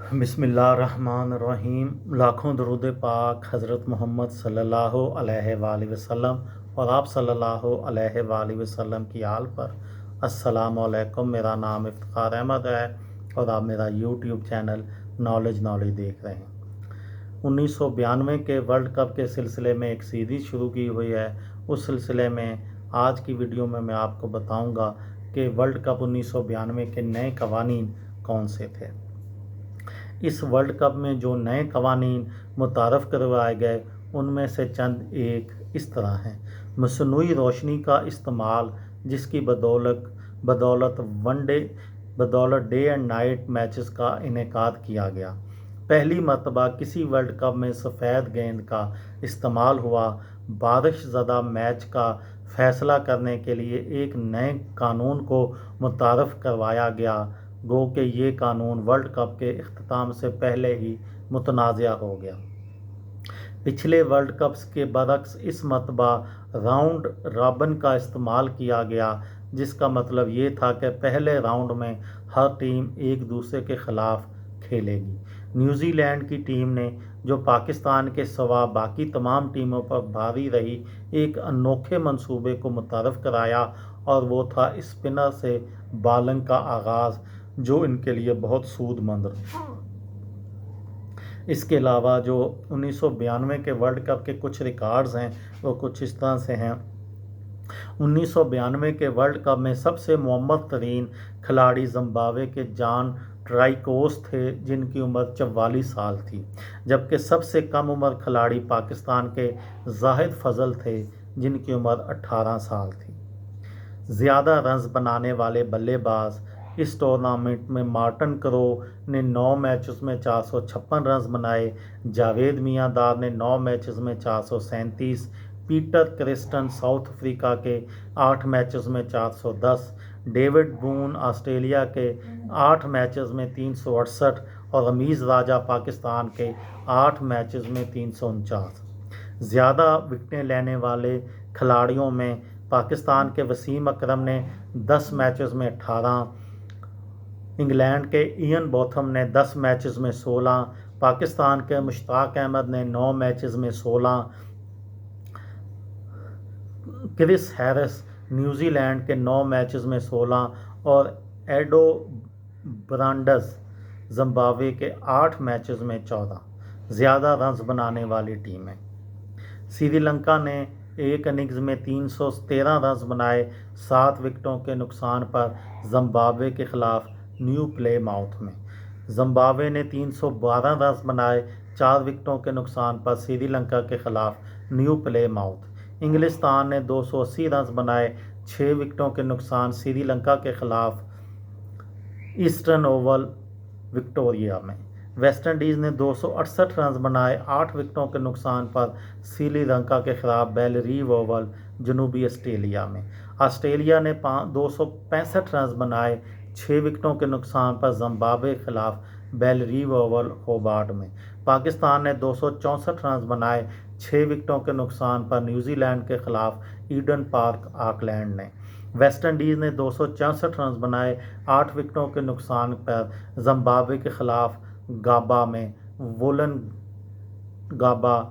بسم اللہ الرحمن الرحیم۔ لاکھوں درود پاک حضرت محمد صلی اللہ علیہ وآلہ وسلم اور آپ صلی اللہ علیہ وآلہ وسلم کی آل پر۔ السلام علیکم، میرا نام افتخار احمد ہے اور آپ میرا یوٹیوب چینل نالج دیکھ رہے ہیں۔ 1992 کے ورلڈ کپ کے سلسلے میں ایک سیریز شروع کی ہوئی ہے۔ اس سلسلے میں آج کی ویڈیو میں آپ کو بتاؤں گا کہ ورلڈ کپ 1992 کے نئے قوانین کون سے تھے۔ اس ورلڈ کپ میں جو نئے قوانین متعارف کروائے گئے ان میں سے چند ایک اس طرح ہیں۔ مصنوعی روشنی کا استعمال، جس کی بدولت ڈے اینڈ نائٹ میچز کا انعقاد کیا گیا۔ پہلی مرتبہ کسی ورلڈ کپ میں سفید گیند کا استعمال ہوا۔ بارش زدہ میچ کا فیصلہ کرنے کے لیے ایک نئے قانون کو متعارف کروایا گیا، گو کہ یہ قانون ورلڈ کپ کے اختتام سے پہلے ہی متنازع ہو گیا۔ پچھلے ورلڈ کپس کے برعکس اس مرتبہ راؤنڈ رابن کا استعمال کیا گیا، جس کا مطلب یہ تھا کہ پہلے راؤنڈ میں ہر ٹیم ایک دوسرے کے خلاف کھیلے گی۔ نیوزی لینڈ کی ٹیم نے، جو پاکستان کے سوا باقی تمام ٹیموں پر بھاری رہی، ایک انوکھے منصوبے کو متعارف کرایا اور وہ تھا اسپنر سے بالنگ کا آغاز، جو ان کے لیے بہت سود مند رہا۔ اس کے علاوہ جو 1992 کے ورلڈ کپ کے کچھ ریکارڈز ہیں وہ کچھ اس طرح سے ہیں۔ 1992 کے ورلڈ کپ میں سب سے معمر ترین کھلاڑی زمبابوے کے جان ٹرائکوس تھے، جن کی عمر 44 سال تھی، جبکہ سب سے کم عمر کھلاڑی پاکستان کے زاہد فضل تھے، جن کی عمر 18 سال تھی۔ زیادہ رنز بنانے والے بلے باز اس ٹورنامنٹ میں مارٹن کرو نے 9 میچز میں 456 رنز بنائے، جاوید میاں دار نے 9 میچز میں 437، پیٹر کرسٹن ساؤتھ افریقہ کے 8 میچز میں 410، ڈیوڈ بون آسٹریلیا کے 8 میچز میں 368 اور رمیز راجہ پاکستان کے 8 میچز میں 349۔ زیادہ وکٹیں لینے والے کھلاڑیوں میں پاکستان کے وسیم اکرم نے 10 میچز میں 18، انگلینڈ کے ایئن بوتھم نے 10 میچز میں 16، پاکستان کے مشتاق احمد نے 9 میچز میں 16، کرس ہیرس نیوزی لینڈ کے 9 میچز میں 16 اور ایڈو برانڈز زمبابوے کے 8 میچز میں 14۔ زیادہ رنز بنانے والی ٹیمیں: سری لنکا نے ایک اننگز میں 313 رنز بنائے 7 وکٹوں کے نقصان پر زمبابوے کے خلاف نیو پلے ماؤتھ میں۔ زمبابوے نے 312 رنز بنائے 4 وکٹوں کے نقصان پر سری لنکا کے خلاف نیو پلے ماؤتھ۔ انگلستان نے 280 رنز بنائے 6 وکٹوں کے نقصان سری لنکا کے خلاف ایسٹرن اوول وکٹوریہ میں۔ ویسٹ انڈیز نے 268 رنز بنائے 8 وکٹوں کے نقصان پر سری لنکا کے خلاف بیلریو اوول جنوبی آسٹریلیا میں۔ آسٹریلیا نے 265 رنز بنائے 6 وکٹوں کے نقصان پر زمبابوے کے خلاف بیلریو اوول ہوبارٹ میں۔ پاکستان نے 264 رنز بنائے 6 وکٹوں کے نقصان پر نیوزی لینڈ کے خلاف ایڈن پارک آکلینڈ نے۔ ویسٹ انڈیز نے 264 رنز بنائے 8 وکٹوں کے نقصان پر زمبابوے کے خلاف گابا میں وولن گابا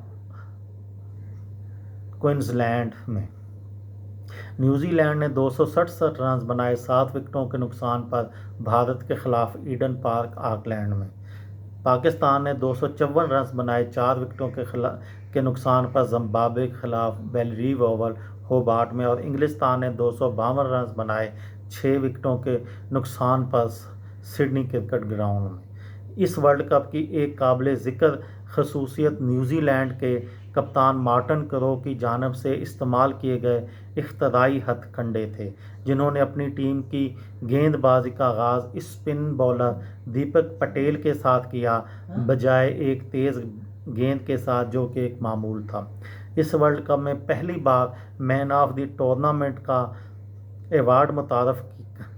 کوئنزلینڈ میں۔ نیوزی لینڈ نے 267 رنز بنائے 7 وکٹوں کے نقصان پر بھارت کے خلاف ایڈن پارک آکلینڈ میں۔ پاکستان نے 254 رنز بنائے 4 وکٹوں کے نقصان پر زمبابوے کے خلاف بیلریو اوول ہوبارٹ میں، اور انگلستان نے 252 رنز بنائے 6 وکٹوں کے نقصان پر سڈنی کرکٹ گراؤنڈ میں۔ اس ورلڈ کپ کی ایک قابل ذکر خصوصیت نیوزی لینڈ کے کپتان مارٹن کرو کی جانب سے استعمال کیے گئے اختراعی ہتھ کنڈے تھے، جنہوں نے اپنی ٹیم کی گیند بازی کا آغاز اسپن بالر دیپک پٹیل کے ساتھ کیا، بجائے ایک تیز گیند کے ساتھ جو کہ ایک معمول تھا۔ اس ورلڈ کپ میں پہلی بار مین آف دی ٹورنامنٹ کا ایوارڈ متعارف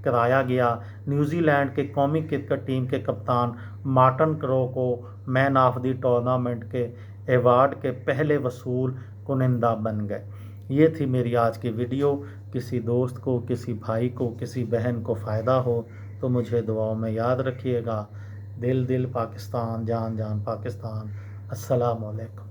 کرایا گیا۔ نیوزی لینڈ کے قومی کرکٹ ٹیم کے کپتان مارٹن کرو کو مین آف دی ٹورنامنٹ کے ایوارڈ کے پہلے وصول کنندہ بن گئے۔ یہ تھی میری آج کی ویڈیو۔ کسی دوست کو، کسی بھائی کو، کسی بہن کو فائدہ ہو تو مجھے دعاؤں میں یاد رکھیے گا۔ دل دل پاکستان، جان جان پاکستان۔ السلام علیکم۔